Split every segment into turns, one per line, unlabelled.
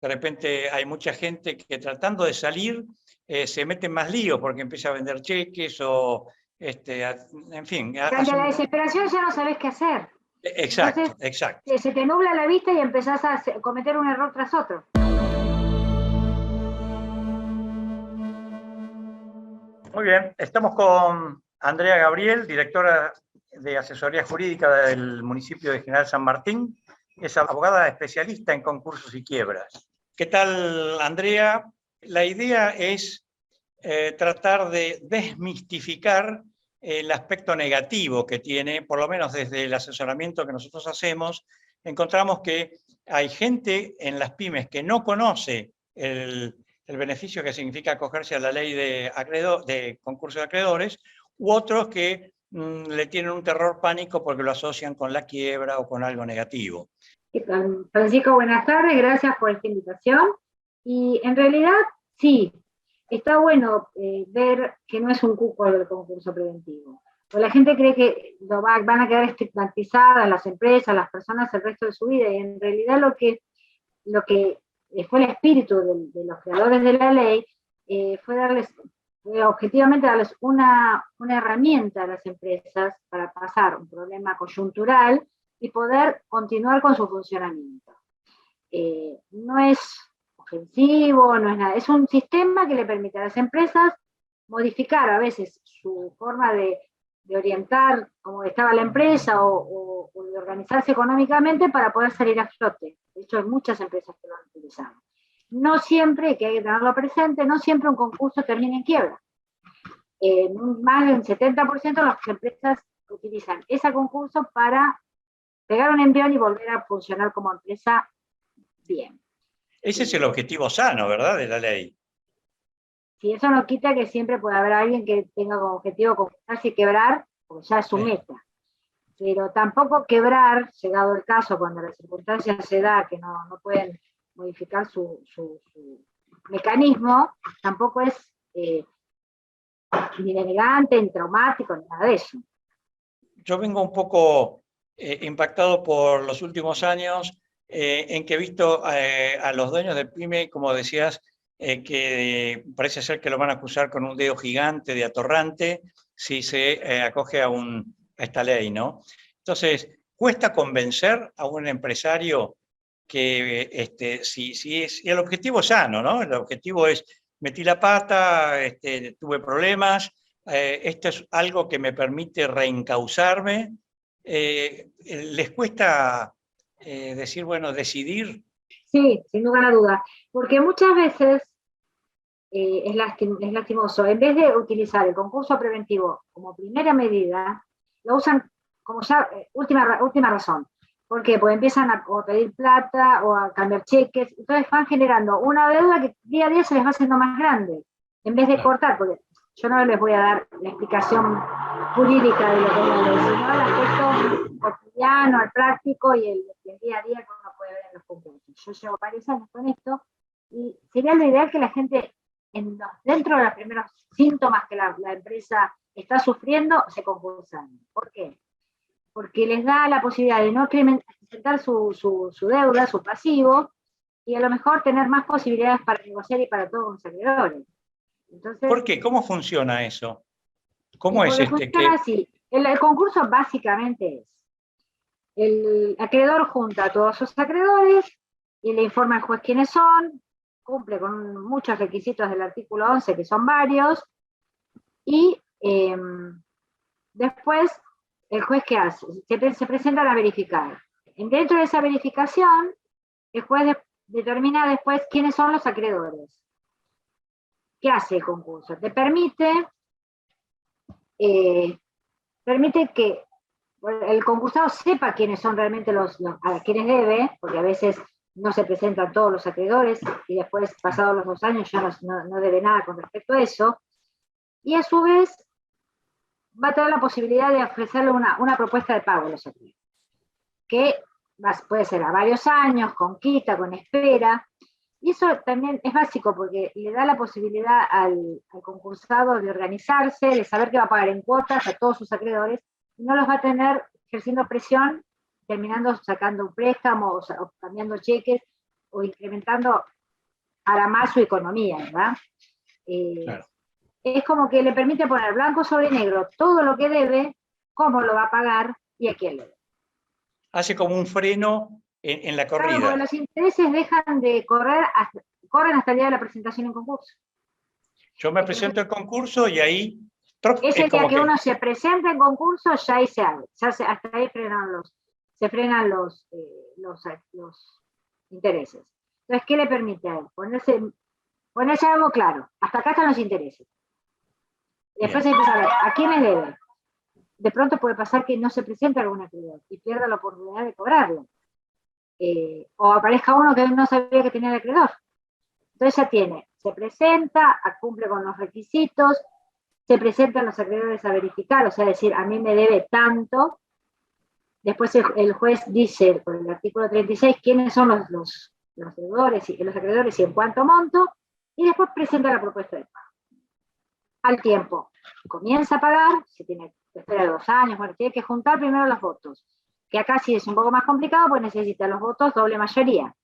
de repente hay mucha gente que tratando de salir se mete en más líos porque empieza a vender cheques o, en fin.
Ante la desesperación ya no sabés qué hacer.
Exacto,
entonces,
exacto.
Se te nubla la vista y empezás a cometer un error tras otro.
Muy bien, estamos con Andrea Gabriel, directora de Asesoría Jurídica del municipio de General San Martín. Es abogada especialista en concursos y quiebras. ¿Qué tal, Andrea? La idea es tratar de desmistificar el aspecto negativo que tiene, por lo menos desde el asesoramiento que nosotros hacemos, encontramos que hay gente en las pymes que no conoce el beneficio que significa acogerse a la ley de concurso de acreedores, u otros que le tienen un terror pánico porque lo asocian con la quiebra o con algo negativo.
Francisco, buenas tardes, gracias por esta invitación. Y en realidad, sí, está bueno ver que no es un cupo el concurso preventivo. Pues la gente cree que van a quedar estigmatizadas las empresas, las personas el resto de su vida, y en realidad lo que fue el espíritu de los creadores de la ley fue objetivamente darles una herramienta a las empresas para pasar un problema coyuntural y poder continuar con su funcionamiento. No es ofensivo, no es nada, es un sistema que le permite a las empresas modificar a veces su forma de orientar cómo estaba la empresa o de organizarse económicamente para poder salir a flote. De hecho, hay muchas empresas que lo han utilizado. No siempre, que hay que tenerlo presente, no siempre un concurso termina en quiebra. Más del 70% de las empresas utilizan ese concurso para pegar un envión y volver a funcionar como empresa bien.
Ese es el objetivo sano, ¿verdad?, de la ley.
Si eso no quita que siempre puede haber alguien que tenga como objetivo concurrirse y quebrar, porque ya es su meta. Pero tampoco quebrar, llegado el caso, cuando las circunstancias se da que no pueden modificar su mecanismo, tampoco es ni denegante, ni traumático, ni nada de eso.
Yo vengo un poco impactado por los últimos años en que he visto a los dueños de pyme, como decías, que parece ser que lo van a acusar con un dedo gigante de atorrante si se acoge a esta ley, ¿no? Entonces, cuesta convencer a un empresario que si el objetivo es sano, ¿no? El objetivo es, metí la pata, tuve problemas, esto es algo que me permite reencauzarme. ¿Les cuesta decir, bueno, decidir?
Sí, sin lugar a dudas, porque muchas veces es lastimoso. En vez de utilizar el concurso preventivo como primera medida, lo usan como ya última razón. ¿Por qué? Porque empiezan a pedir plata o a cambiar cheques, entonces van generando una deuda que día a día se les va haciendo más grande, en vez de cortar, porque yo no les voy a dar la explicación jurídica de lo que es la ley, sino el aspecto cotidiano, el práctico y el día a día que uno puede ver en los concursos. Yo llevo varios años con esto y sería lo ideal que la gente dentro de los primeros síntomas que la empresa está sufriendo, se concursan. ¿Por qué? Porque les da la posibilidad de no presentar su deuda, su pasivo, y a lo mejor tener más posibilidades para negociar y para todos los acreedores. Entonces,
¿por qué? ¿Cómo funciona eso? ¿Cómo es
funciona así. El concurso básicamente es, el acreedor junta a todos sus acreedores y le informa al juez quiénes son, cumple con muchos requisitos del artículo 11, que son varios, y después el juez, ¿qué hace? Se presentan a verificar. Dentro de esa verificación, el juez determina después quiénes son los acreedores. ¿Qué hace el concurso? Te permite que el concursado sepa quiénes son realmente a quienes debe, porque a veces no se presentan todos los acreedores y después, pasados los 2 años, ya no debe nada con respecto a eso, y a su vez va a tener la posibilidad de ofrecerle una propuesta de pago a los acreedores, que puede ser a varios años, con quita, con espera, y eso también es básico porque le da la posibilidad al concursado de organizarse, de saber que va a pagar en cuotas a todos sus acreedores, y no los va a tener ejerciendo presión, terminando sacando un préstamo o cambiando cheques, o incrementando para más su economía, ¿verdad?
Claro.
Es como que le permite poner blanco sobre negro todo lo que debe, cómo lo va a pagar y a quién le debe.
Hace como un freno en la
Claro,
corrida.
porque los intereses dejan de correr, corren hasta el día de la presentación en concurso.
Yo me presento el concurso y ahí
Ese
es
día
como
que
que...
uno se presenta en concurso, ya ahí se abre, hasta ahí se frenan los intereses. Entonces, ¿qué le permite a él? Ponerse algo claro. Hasta acá están los intereses. Después
Bien.
empieza a ver, ¿a quién le debe? De pronto puede pasar que no se presente algún acreedor y pierda la oportunidad de cobrarlo. O aparezca uno que no sabía que tenía el acreedor. Entonces ya se presenta, cumple con los requisitos, se presentan los acreedores a verificar, o sea, decir, a mí me debe tanto. Después el juez dice, por el artículo 36, quiénes son los acreedores y en cuánto monto, y después presenta la propuesta de pago. Al tiempo, comienza a pagar, se tiene que esperar 2 años, bueno, tiene que juntar primero los votos, que acá sí es un poco más complicado, pues necesita los votos doble mayoría,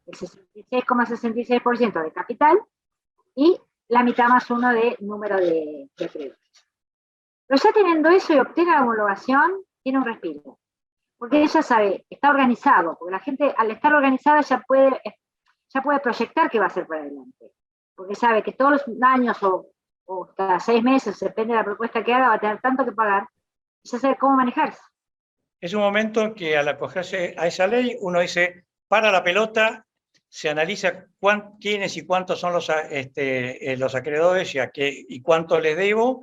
el 66,66% de capital y la mitad más 1 de número de acreedores. Pero ya teniendo eso y obtiene la homologación, tiene un respiro. Porque ella sabe, está organizado, porque la gente al estar organizada ya puede proyectar qué va a hacer para adelante. Porque sabe que todos los años o cada 6 meses, depende de la propuesta que haga, va a tener tanto que pagar, y ya sabe cómo manejarse.
Es un momento que al acogerse a esa ley, uno dice, para la pelota, se analiza quiénes y cuántos son los acreedores y cuánto les debo,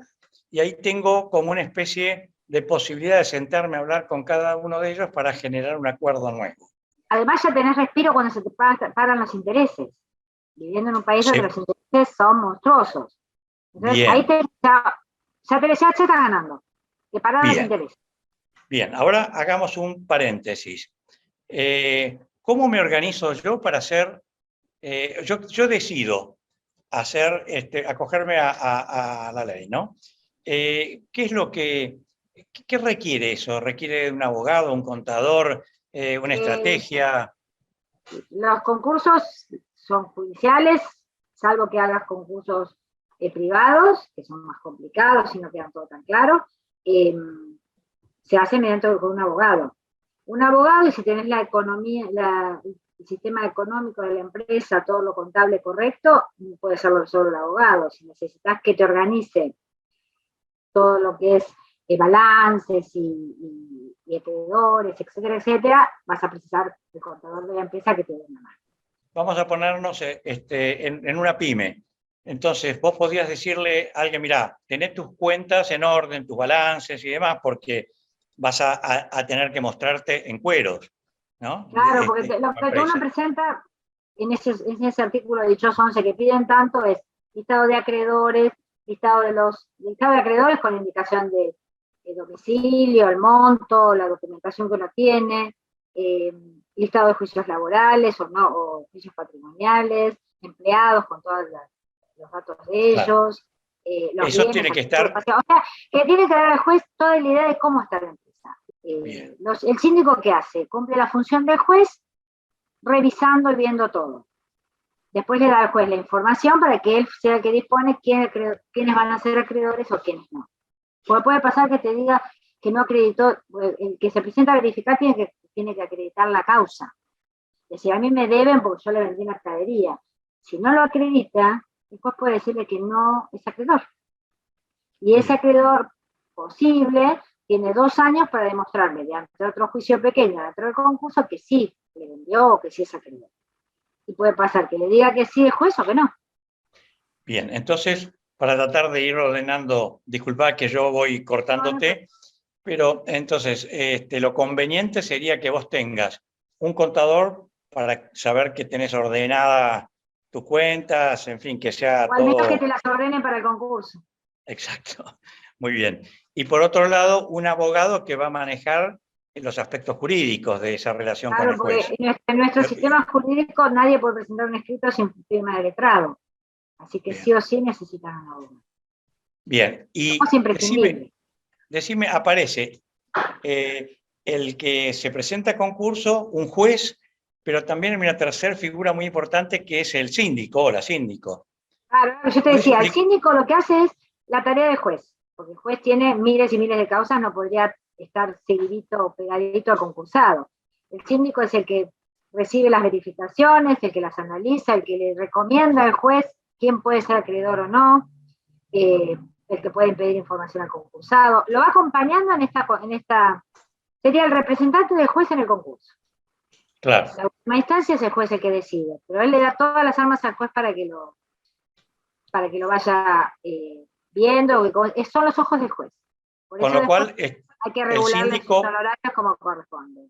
y ahí tengo como una especie de posibilidad de sentarme a hablar con cada uno de ellos para generar un acuerdo nuevo.
Además ya tenés respiro cuando se te pagan los intereses, viviendo en un país donde los intereses son monstruosos. Entonces
bien.
ahí ya estás ganando, te paran los intereses.
Bien, ahora hagamos un paréntesis. ¿Cómo me organizo yo para hacer? Yo decido acogerme a la ley, ¿no? ¿Qué es lo qué requiere eso? ¿Requiere un abogado, un contador, una estrategia?
Los concursos son judiciales, salvo que hagas concursos privados, que son más complicados y no quedan todo tan claro. Se hace mediante con un abogado. Un abogado, y si tenés la economía, el sistema económico de la empresa, todo lo contable correcto, puede hacerlo solo el abogado. Si necesitas que te organice todo lo que es balances y acreedores, etcétera, etcétera, vas a precisar del contador de la empresa que te dé una mano.
Vamos a ponernos en una pyme. Entonces, vos podías decirle a alguien, mirá, tenés tus cuentas en orden, tus balances y demás, porque vas a tener que mostrarte en cueros, ¿no?
Claro, porque lo que uno presenta en ese artículo dichoso 11 que piden tanto es listado de acreedores, listado de acreedores con indicación de domicilio, el monto, la documentación que uno tiene, listado de juicios laborales o juicios patrimoniales, empleados con todos los datos de ellos. Los
eso
bienes,
tiene que estar...
O sea, que tiene que dar al juez toda la idea de cómo está la empresa. El síndico, ¿qué hace? Cumple la función del juez revisando y viendo todo. Después le da al juez la información para que él sea el que dispone quiénes van a ser acreedores o quiénes no. Porque puede pasar que te diga que no acreditó, el que se presenta a verificar tiene que acreditar la causa. Es decir, a mí me deben porque yo le vendí mercadería. Si no lo acredita, después puede decirle que no es acreedor. Y ese acreedor posible tiene 2 años para demostrar mediante otro juicio pequeño dentro del concurso que sí le vendió o que sí es acreedor. Y puede pasar que le diga que sí el juez o que no.
Bien, entonces, para tratar de ir ordenando, disculpa que yo voy cortándote, pero entonces lo conveniente sería que vos tengas un contador para saber que tenés ordenada tus cuentas, en fin, que sea
o al menos
todo...
que te las ordenen para el concurso.
Exacto, muy bien. Y por otro lado, un abogado que va a manejar los aspectos jurídicos de esa relación con el juez.
En nuestro sistema jurídico nadie puede presentar un escrito sin firma de letrado. Así que bien, sí o sí necesitan un abogado.
Bien, y decime, aparece el que se presenta a concurso, un juez, pero también hay una tercera figura muy importante que es el síndico o la síndico.
Claro, yo te decía, el síndico lo que hace es la tarea del juez, porque el juez tiene miles y miles de causas, no podría estar seguidito o pegadito al concursado. El síndico es el que recibe las verificaciones, el que las analiza, el que le recomienda al juez quién puede ser acreedor o no, el que puede pedir información al concursado. Lo va acompañando en esta sería el representante del juez en el concurso.
Claro.
La última instancia es el juez el que decide, pero él le da todas las armas al juez para que lo vaya viendo, son los ojos del juez. Por
Con
eso
lo cual,
hay que regular los honorarios como corresponde.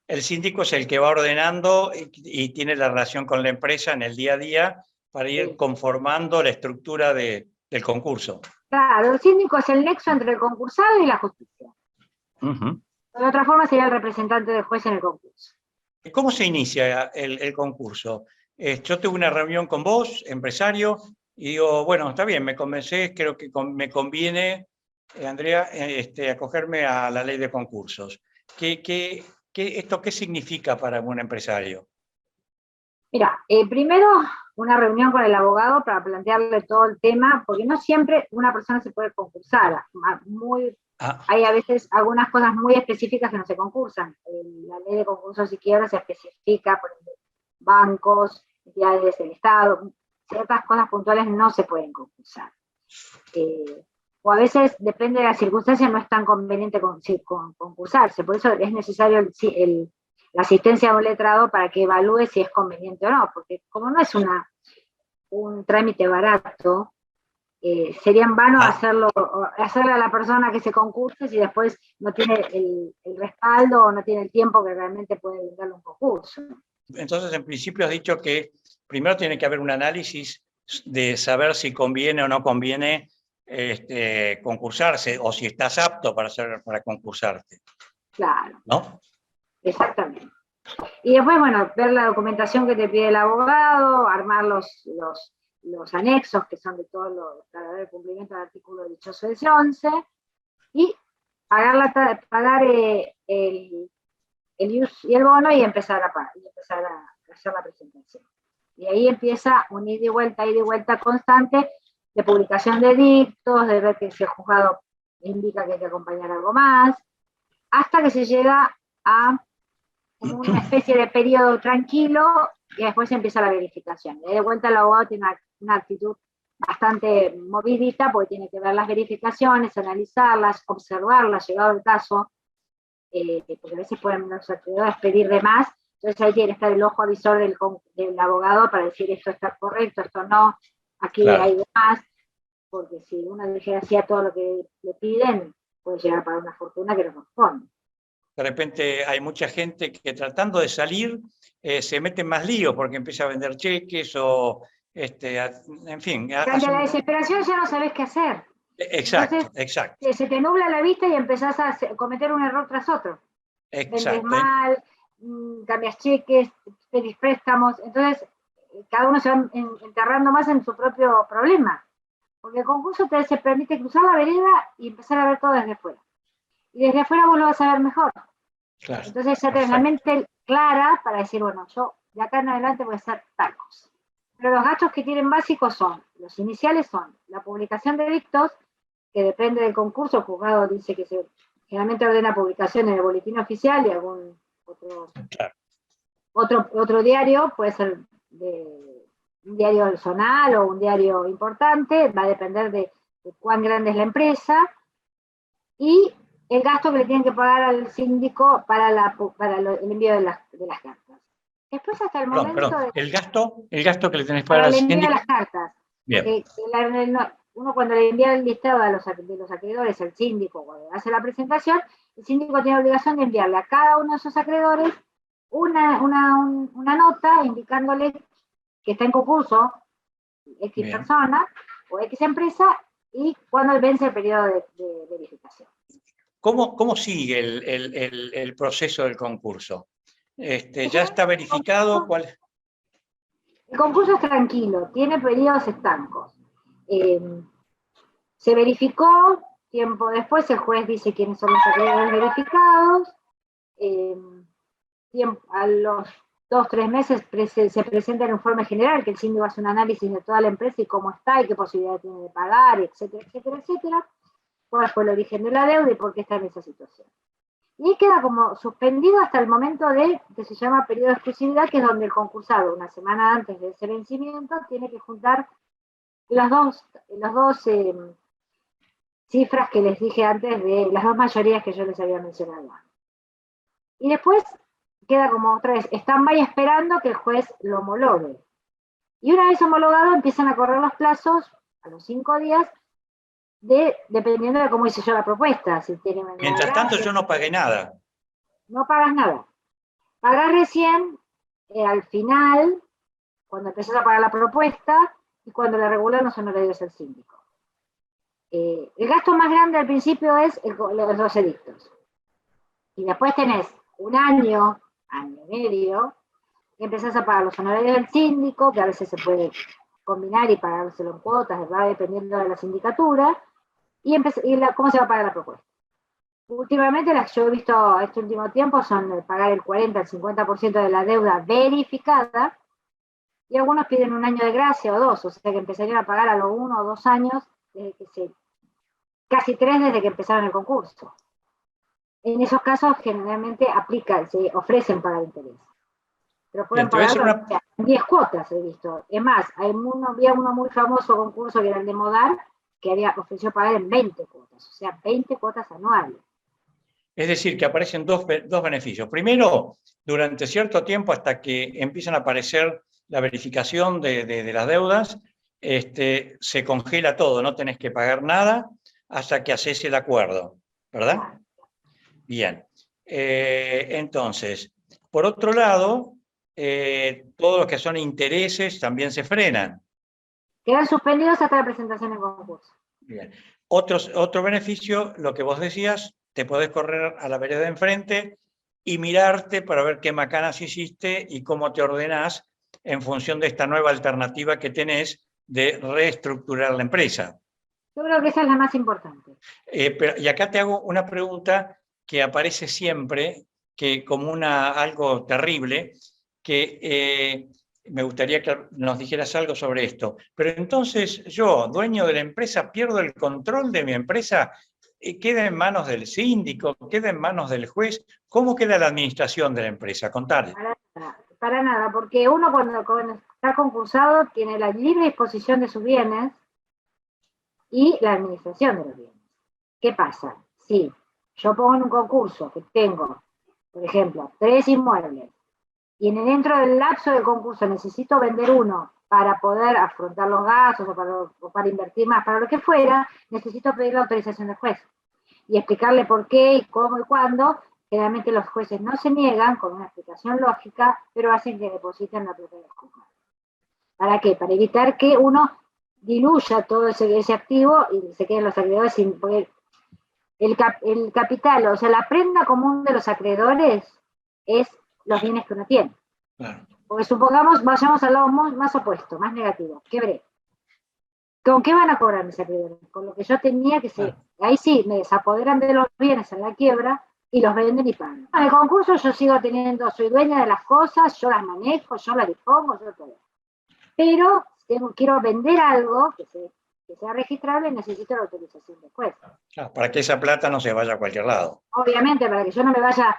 El síndico es el que va ordenando y tiene la relación con la empresa en el día a día para ir conformando la estructura del concurso.
Claro, el síndico es el nexo entre el concursado y la justicia. De otra forma sería el representante del juez en el concurso.
¿Cómo se inicia el concurso? Yo tuve una reunión con vos, empresario, y digo, bueno, está bien, me convencés, creo que me conviene, Andrea, acogerme a la ley de concursos. ¿Esto qué significa para un empresario?
Mira, primero una reunión con el abogado para plantearle todo el tema, porque no siempre una persona se puede concursar. Hay a veces algunas cosas muy específicas que no se concursan. La ley de concursos y quiebras se especifica, por ejemplo, bancos, entidades del Estado, ciertas cosas puntuales no se pueden concursar. O a veces, depende de las circunstancias, no es tan conveniente concursarse. Por eso es necesario la asistencia de un letrado para que evalúe si es conveniente o no, porque como no es un trámite barato, sería en vano hacerle a la persona que se concurse si después no tiene el respaldo o no tiene el tiempo que realmente puede brindarle un concurso.
Entonces, en principio has dicho que primero tiene que haber un análisis de saber si conviene o no conviene concursarse, o si estás apto para concursarte.
Claro.
¿No?
Exactamente. Y después, bueno, ver la documentación que te pide el abogado, armar los anexos, que son de todo para ver el cumplimiento del artículo dichoso de ese 11, y pagar el IUS y el bono y empezar a hacer la presentación. Y ahí empieza un ida y vuelta constante de publicación de dictos, de ver que si el juzgado indica que hay que acompañar algo más, hasta que se llega a una especie de periodo tranquilo y después empieza la verificación. Y de vuelta el abogado tiene una actitud bastante movidita porque tiene que ver las verificaciones, analizarlas, observarlas, llegado el caso, porque a veces pueden los acreedores pedir de más, entonces ahí tiene que estar el ojo avisor del abogado para decir esto está correcto, esto no, aquí hay de más, porque si uno dijera así a todo lo que le piden, puede llegar a pagar una fortuna que no corresponde.
De repente hay mucha gente que tratando de salir se mete en más líos porque empieza a vender cheques o, en fin.
Ante la desesperación ya no sabés qué hacer.
Exacto,
entonces,
exacto.
Se te nubla la vista y empezás a cometer un error tras otro. Vendes mal, cambias cheques, pedís préstamos, entonces cada uno se va enterrando más en su propio problema. Porque el concurso te permite cruzar la vereda y empezar a ver todo desde fuera. Y desde afuera vos lo vas a ver mejor. Claro, entonces ya tenés la mente clara para decir, bueno, yo de acá en adelante voy a hacer tal cosa. Pero los gastos que tienen básicos los iniciales son la publicación de dictos, que depende del concurso, el juzgado dice que generalmente ordena publicación en el boletín oficial y algún otro diario, puede ser un diario zonal o un diario importante, va a depender de cuán grande es la empresa, y el gasto que le tienen que pagar al síndico para el envío de las cartas. Después hasta el momento...
Perdón. El gasto que le tenés que pagar al síndico...
Para el envío de las cartas. Bien. Porque uno cuando le envía el listado de los acreedores al síndico, cuando hace la presentación, el síndico tiene obligación de enviarle a cada uno de esos acreedores una nota indicándole que está en concurso X persona o X empresa y cuándo vence el periodo de verificación.
¿Cómo sigue el proceso del concurso? ¿Ya está verificado? ¿Cuál?
El concurso es tranquilo, tiene periodos estancos. Se verificó, tiempo después el juez dice quiénes son los acreedores verificados, a los 2, 3 meses se presenta el informe general, que el síndico hace un análisis de toda la empresa y cómo está y qué posibilidad tiene de pagar, etcétera, etcétera, etcétera. Cuál fue el origen de la deuda y por qué está en esa situación. Y queda como suspendido hasta el momento de, que se llama periodo de exclusividad, que es donde el concursado, una semana antes de ese vencimiento, tiene que juntar las dos cifras que les dije antes, de las dos mayorías que yo les había mencionado. Y después queda como otra vez stand-by esperando que el juez lo homologue. Y una vez homologado empiezan a correr los plazos a los 5 días, dependiendo de cómo hice yo la propuesta. Si tiene
Mientras tanto yo no pagué nada.
No pagas nada. Pagás recién al final, cuando empezás a pagar la propuesta y cuando le regulan los honorarios al síndico. El gasto más grande al principio es los edictos. Y después tenés un año y medio, que empezás a pagar los honorarios del síndico, que a veces se puede combinar y pagárselo en cuotas, va dependiendo de la sindicatura, y cómo se va a pagar la propuesta. Últimamente las que yo he visto este último tiempo son pagar el 40 al 50% de la deuda verificada, y algunos piden un año de gracia o 2, o sea que empezarían a pagar a los 1 o 2 años, casi 3 desde que empezaron el concurso. En esos casos generalmente se ofrecen pagar interés. Pero pueden pagar 10 cuotas, he visto. Es más, había uno muy famoso concurso que era el de Modar, que ofreció pagar en 20 cuotas, o sea, 20 cuotas anuales.
Es decir, que aparecen dos beneficios. Primero, durante cierto tiempo, hasta que empiezan a aparecer la verificación de las deudas, se congela todo, no tenés que pagar nada hasta que haces el acuerdo, ¿verdad? Bien. Entonces, por otro lado, todos los que son intereses también se frenan.
Quedan suspendidos hasta la presentación del concurso.
Bien. Otro beneficio, lo que vos decías, te podés correr a la vereda de enfrente y mirarte para ver qué macanas hiciste y cómo te ordenás en función de esta nueva alternativa que tenés de reestructurar la empresa.
Yo creo que esa es la más importante.
Y acá te hago una pregunta que aparece siempre como algo terrible, que me gustaría que nos dijeras algo sobre esto. Pero entonces yo, dueño de la empresa, pierdo el control de mi empresa, queda en manos del síndico, queda en manos del juez. ¿Cómo queda la administración de la empresa? Contale.
Para nada, porque uno cuando está concursado tiene la libre disposición de sus bienes y la administración de los bienes. ¿Qué pasa? Si yo pongo en un concurso que tengo, por ejemplo, 3 inmuebles, y dentro del lapso del concurso necesito vender uno para poder afrontar los gastos o para invertir más, para lo que fuera, necesito pedir la autorización del juez y explicarle por qué y cómo y cuándo. Generalmente los jueces no se niegan con una explicación lógica, pero hacen que depositen la propiedad del juzgado. ¿Para qué? Para evitar que uno diluya todo ese activo y se queden los acreedores sin poder. El capital, o sea, la prenda común de los acreedores es los bienes que uno tiene. Claro. Porque supongamos, vayamos al lado más opuesto, más negativo. Quebré. ¿Con qué van a cobrar mis acreedores? Con lo que yo tenía que ser. Ahí sí, me desapoderan de los bienes en la quiebra y los venden y pagan. En el concurso yo sigo soy dueña de las cosas, yo las manejo, yo las dispongo, yo todo. Pero quiero vender algo que sea registrable, necesito la autorización del juez.
Claro, para que esa plata no se vaya a cualquier lado.
Obviamente, para que yo no me vaya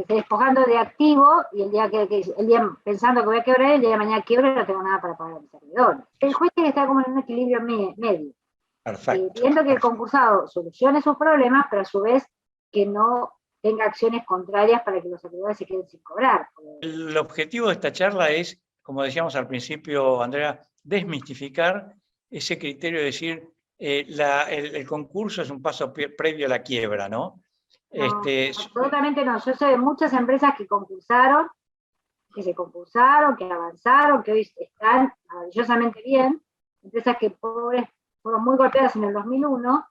despojando de activo y el día pensando que voy a quebrar, el día de mañana quiebro y no tengo nada para pagar a mis acreedores. El juez tiene que estar como en un equilibrio medio. Viendo que el concursado solucione sus problemas, pero a su vez que no tenga acciones contrarias para que los acreedores se queden sin cobrar.
El objetivo de esta charla es, como decíamos al principio, Andrea, desmistificar ese criterio de decir el concurso es un paso previo a la quiebra, ¿no?
No, absolutamente no. Yo sé de muchas empresas que concursaron, que avanzaron, que hoy están maravillosamente bien, empresas que pobres fueron muy golpeadas en el 2001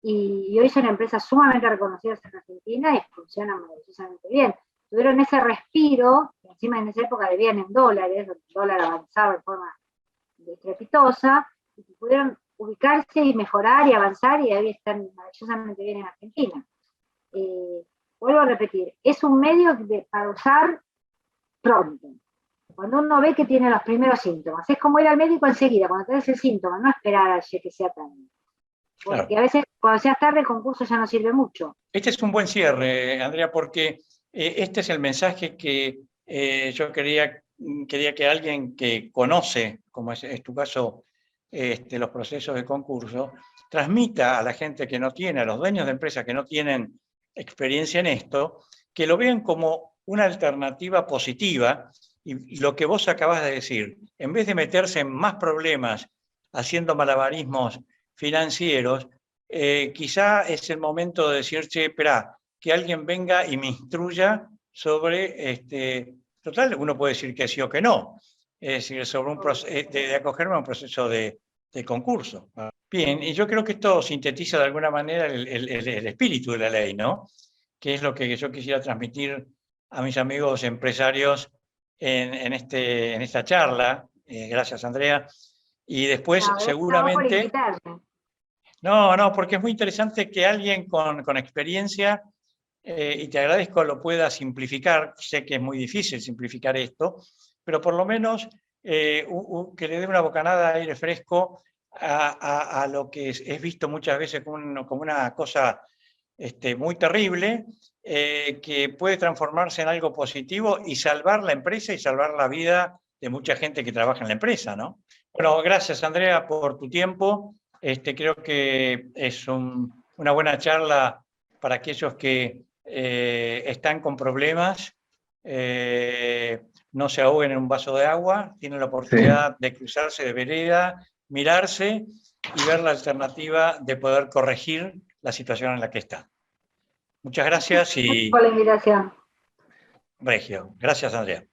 y hoy son empresas sumamente reconocidas en Argentina y funcionan maravillosamente bien. Tuvieron ese respiro, encima en esa época debían en dólares, el dólar avanzaba de forma estrepitosa, y pudieron ubicarse y mejorar y avanzar y hoy están maravillosamente bien en Argentina. vuelvo a repetir, es un medio para usar pronto. Cuando uno ve que tiene los primeros síntomas, es como ir al médico enseguida, cuando tenés el síntoma, no esperar a que sea tarde. Porque
Claro.
a veces cuando sea tarde el concurso ya no sirve mucho.
Este es un buen cierre, Andrea, porque este es el mensaje que yo quería que alguien que conoce, como es tu caso, los procesos de concurso, transmita a la gente que no tiene, a los dueños de empresas que no tienen experiencia en esto, que lo vean como una alternativa positiva. Y lo que vos acabas de decir, en vez de meterse en más problemas haciendo malabarismos financieros, quizá es el momento de decir, che, espera, que alguien venga y me instruya sobre, total, uno puede decir que sí o que no, es decir, sobre un de acogerme a un proceso de concurso. Bien, y yo creo que esto sintetiza de alguna manera el espíritu de la ley, ¿no? Que es lo que yo quisiera transmitir a mis amigos empresarios en esta charla. Gracias, Andrea. Y después,
No, gracias a vos por
seguramente...
invitarme.
No, porque es muy interesante que alguien con experiencia, y te agradezco, lo pueda simplificar. Sé que es muy difícil simplificar esto, pero por lo menos que le dé una bocanada de aire fresco a lo que es visto muchas veces como una cosa muy terrible, que puede transformarse en algo positivo y salvar la empresa y salvar la vida de mucha gente que trabaja en la empresa, ¿no? Bueno, gracias, Andrea, por tu tiempo. Creo que es una buena charla para aquellos que están con problemas, no se ahoguen en un vaso de agua, tienen la oportunidad de cruzarse de vereda, mirarse y ver la alternativa de poder corregir la situación en la que está. Muchas gracias y
Por la invitación.
Regio. Gracias, Andrea.